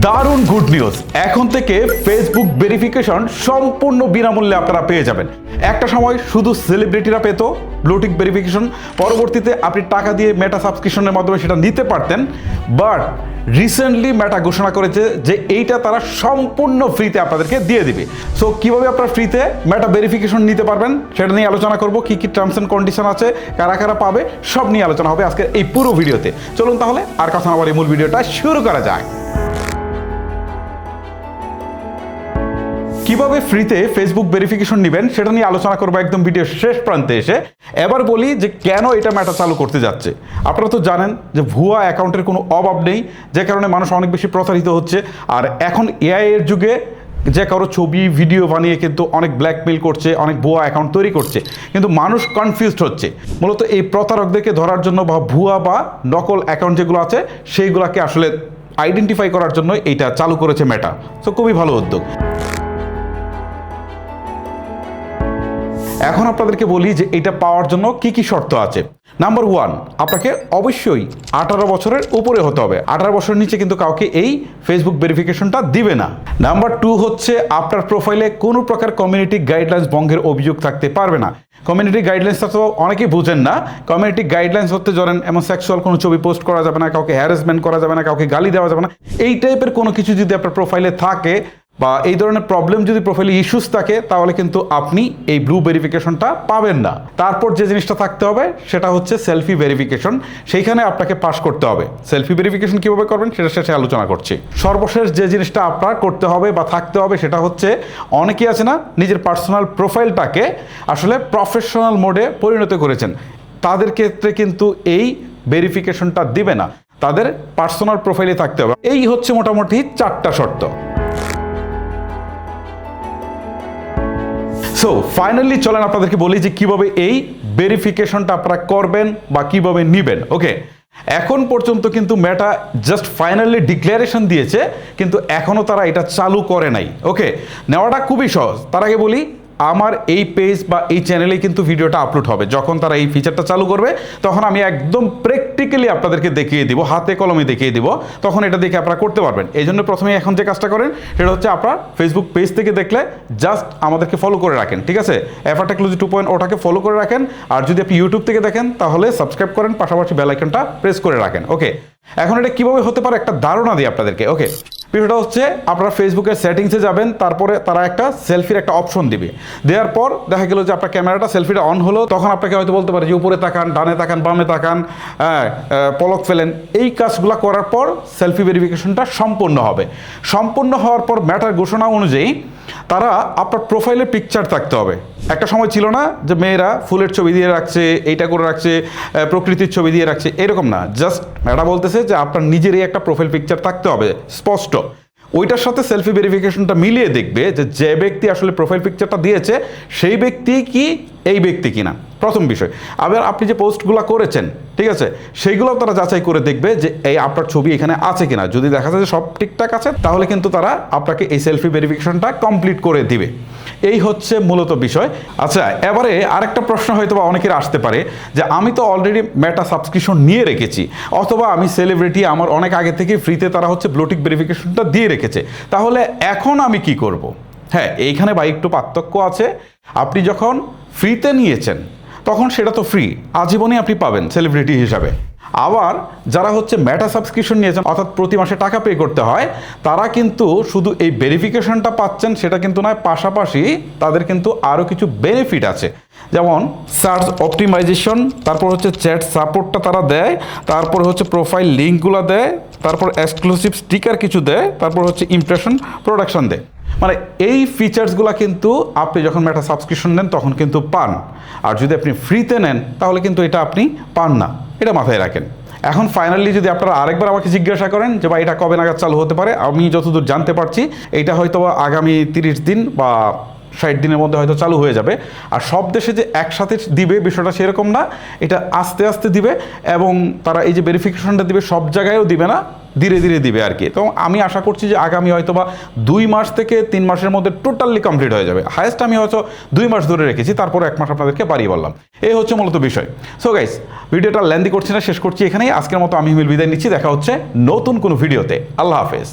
দারুণ good news, এখন থেকে ফেসবুক ভেরিফিকেশন সম্পূর্ণ বিনামূল্যে আপনারা পেয়ে যাবেন। একটা সময় শুধু সেলিব্রিটিরা পেত ব্লুটিক ভেরিফিকেশন, পরবর্তীতে আপনি টাকা দিয়ে মেটা সাবস্ক্রিপশনের মাধ্যমে সেটা নিতে পারতেন। বাট রিসেন্টলি মেটা ঘোষণা করেছে যে এইটা তারা সম্পূর্ণ ফ্রিতে আপনাদেরকে দিয়ে দিবে। সো কিভাবে আপনারা ফ্রিতে মেটা ভেরিফিকেশন নিতে পারবেন সেটা নিয়ে আলোচনা করব, কি কি টার্মস এন্ড কন্ডিশন আছে, কারা কারা পাবে, সব নিয়ে আলোচনা হবে আজকে এই পুরো ভিডিওতে। চলুন তাহলে আর কথা না বলে মূল ভিডিওটা শুরু করা যাক। কিভাবে ফ্রিতে ফেসবুক ভেরিফিকেশন নেবেন সেটা নিয়ে আলোচনা করবো একদম ভিডিওর শেষ প্রান্তে এসে। এবার বলি যে কেন এটা মেটা চালু করতে যাচ্ছে। আপনারা তো জানেন যে ভুয়া অ্যাকাউন্টের কোনো অভাব নেই, যে কারণে মানুষ অনেক বেশি প্রতারিত হচ্ছে। আর এখন এআই এর যুগে যে কারো ছবি ভিডিও বানিয়ে কিন্তু অনেক ব্ল্যাকমেল করছে, অনেক ভুয়া অ্যাকাউন্ট তৈরি করছে, কিন্তু মানুষ কনফিউজড হচ্ছে। মূলত এই প্রতারকদেরকে ধরার জন্য বা ভুয়া বা নকল অ্যাকাউন্ট যেগুলো আছে সেইগুলোকে আসলে আইডেন্টিফাই করার জন্য এইটা চালু করেছে মেটা। তো খুবই ভালো উদ্যোগ। এখন আপনাদেরকে বলি যে এটা পাওয়ার জন্য কি কি শর্ত আছে। নাম্বার 1, আপনাকে অবশ্যই 18 বছরের উপরে হতে হবে। 18 বছরের নিচে কিন্তু কাউকে এই ফেসবুক ভেরিফিকেশনটা দিবে না। নাম্বার 2 হচ্ছে আপনার প্রোফাইলে কোনো প্রকার কমিউনিটি গাইডলাইন্স ভঙ্গের অভিযোগ থাকতে পারবে না। কমিউনিটি গাইডলাইন্সটা তো অনেকেই বুঝেন না। কমিউনিটি গাইডলাইন্স হতে ধরেন এমন সেক্সুয়াল কোনো ছবি পোস্ট করা যাবে না, কাউকে হ্যারাসমেন্ট করা যাবে না, কাউকে গালি দেওয়া যাবে না। এই টাইপের কোনো কিছু যদি আপনার প্রোফাইলে থাকে বা এই ধরনের প্রবলেম যদি প্রোফাইলে ইস্যুস থাকে, তাহলে কিন্তু আপনি এই ব্লু ভেরিফিকেশনটা পাবেন না। তারপর যে জিনিসটা থাকতে হবে সেটা হচ্ছে সেলফি ভেরিফিকেশন। সেইখানে আপনাকে পাস করতে হবে। সেলফি ভেরিফিকেশন কীভাবে করবেন সেটা শেষে আলোচনা করছি। সর্বশেষ যে জিনিসটা আপনার করতে হবে বা থাকতে হবে সেটা হচ্ছে, অনেকেই আছে না নিজের পার্সোনাল প্রোফাইলটাকে আসলে প্রফেশনাল মোডে পরিণত করেছেন, তাদের ক্ষেত্রে কিন্তু এই ভেরিফিকেশনটা দিবে না। তাদের পার্সোনাল প্রোফাইলে থাকতে হবে। এই হচ্ছে মোটামুটি 4টা শর্ত। সো ফাইনালি চলেন আপনাদেরকে বলি যে কিভাবে এই ভেরিফিকেশনটা আপনারা করবেন বা কিভাবে নেবেন। ওকে, এখন পর্যন্ত কিন্তু মেটা জাস্ট ফাইনালি ডিক্লারেশন দিয়েছে, কিন্তু এখনও তারা এটা চালু করে নাই। ওকে, নেওয়াটা খুবই সহজ। তার আগে বলি, আমার এই পেজ বা এই চ্যানেলে কিন্তু ভিডিওটা আপলোড হবে। যখন তারা এই ফিচারটা চালু করবে তখন আমি একদম প্র্যাকটিক্যালি আপনাদেরকে দেখিয়ে দিব, হাতে কলমে দেখিয়ে দিব। তখন এটা দেখে আপনারা করতে পারবেন। এই জন্য প্রথমে এখন যে কাজটা করেন সেটা হচ্ছে, আপনার ফেসবুক পেজ থেকে দেখলে জাস্ট আমাদেরকে ফলো করে রাখেন, ঠিক আছে? এফআর টেকনোলজি 2.0 ওটাকে ফলো করে রাখেন। আর যদি আপনি ইউটিউব থেকে দেখেন তাহলে সাবস্ক্রাইব করেন, পাশাপাশি বেল আইকনটা প্রেস করে রাখেন। ওকে, এখন এটা কিভাবে হতে পারে একটা ধারণা দিই আপনাদেরকে। ওকে, বিষয়টা হচ্ছে, আপনারা ফেসবুকের সেটিংসে যাবেন, তারপরে তারা একটা সেলফির একটা অপশন দিবে। দেওয়ার পর দেখা গেল যে আপনার ক্যামেরাটা সেলফিটা অন হলো, তখন আপনাকে হয়তো বলতে পারে যে উপরে তাকান, ডানে তাকান, বামে তাকান, পলক ফেলেন। এই কাজগুলো করার পর সেলফি ভেরিফিকেশনটা সম্পূর্ণ হবে। সম্পূর্ণ হওয়ার পর মেটার ঘোষণা অনুযায়ী তারা আপনার প্রোফাইলে পিকচার থাকতে হবে। একটা সময় ছিল না যে মেয়েরা ফুলের ছবি দিয়ে রাখছে, এইটা করে রাখছে, প্রকৃতির ছবি দিয়ে রাখছে, এরকম না। জাস্ট মেটা বলতেছে যে আপনার নিজেরই একটা প্রোফাইল পিকচার থাকতে হবে স্পষ্ট। ওইটার সাথে সেলফি ভেরিফিকেশনটা মিলিয়ে দেখবে যে যে ব্যক্তি আসলে প্রোফাইল পিকচারটা দিয়েছে সেই ব্যক্তি কি এই ব্যক্তি কিনা, প্রথম বিষয়। আবার আপনি যে পোস্টগুলো করেছেন, ঠিক আছে, সেইগুলো তারা যাচাই করে দেখবে যে এই আপনার ছবি এখানে আছে কিনা। যদি দেখা যায় যে সব ঠিকঠাক আছে, তাহলে কিন্তু তারা আপনাকে এই সেলফি ভেরিফিকেশনটা কমপ্লিট করে দিবে। এই হচ্ছে মূলত বিষয়। আচ্ছা, এবারে আরেকটা প্রশ্ন হয়তো বা অনেকের আসতে পারে যে আমি তো অলরেডি মেটা সাবস্ক্রিপশন নিয়ে রেখেছি, অথবা আমি সেলিব্রিটি, আমার অনেক আগে থেকে ফ্রিতে তারা হচ্ছে ব্লুটিক ভেরিফিকেশনটা দিয়ে রেখেছে, তাহলে এখন আমি কি করব? হ্যাঁ, এইখানে ভাই একটু পার্থক্য আছে। আপনি যখন ফ্রিতে নিয়েছেন তখন সেটা তো ফ্রি, আজীবনই আপনি পাবেন সেলিব্রিটি হিসাবে। আবার যারা হচ্ছে মেটা সাবস্ক্রিপশন নিয়েছেন, অর্থাৎ প্রতি মাসে টাকা পে করতে হয়, তারা কিন্তু শুধু এই ভেরিফিকেশনটা পাচ্ছেন সেটা কিন্তু নয়, পাশাপাশি তাদের কিন্তু আরও কিছু বেনিফিট আছে। যেমন সার্চ অপটিমাইজেশন, তারপর হচ্ছে চ্যাট সাপোর্টটা তারা দেয়, তারপর হচ্ছে প্রোফাইল লিঙ্কগুলো দেয়, তারপর এক্সক্লুসিভ স্টিকার কিছু দেয়, তারপর হচ্ছে ইমপ্রেশন প্রোডাকশন দেয়। মানে এই ফিচার্সগুলো কিন্তু আপনি যখন মেটা সাবস্ক্রিপশন নেন তখন কিন্তু পান। আর যদি আপনি ফ্রিতে নেন তাহলে কিন্তু এটা আপনি পান না, এটা মাথায় রাখেন। এখন ফাইনালি যদি আপনারা আরেকবার আমাকে জিজ্ঞাসা করেন যে ভাই এটা কবে নাগাদ চালু হতে পারে, আমি যতদূর জানতে পারছি এটা হয়তো আগামী 30 দিন বা 60 দিনের মধ্যে হয়তো চালু হয়ে যাবে। আর সব দেশে যে একসাথে দিবে বিষয়টা সেরকম না, এটা আস্তে আস্তে দিবে। এবং তারা এই যে ভেরিফিকেশনটা দিবে সব জায়গায়ও দিবে না, ধীরে ধীরে দিবে আর কি। তো আমি আশা করছি যে আগামী হয়তো বা 2 মাস থেকে 3 মাসের মধ্যে টোটালি কমপ্লিট হয়ে যাবে। হায়েস্ট আমি হয়তো 2 মাস ধরে রেখেছি, তারপর 1 মাস আপনাদেরকে বাড়িয়ে বললাম। এই হচ্ছে মূলত বিষয়। সো গাইস, ভিডিওটা লেন্দি করছি না, শেষ করছি এখানেই। আজকের মতো আমি বিদায় নিচ্ছি। দেখা হচ্ছে নতুন কোনো ভিডিওতে। আল্লাহ হাফেজ।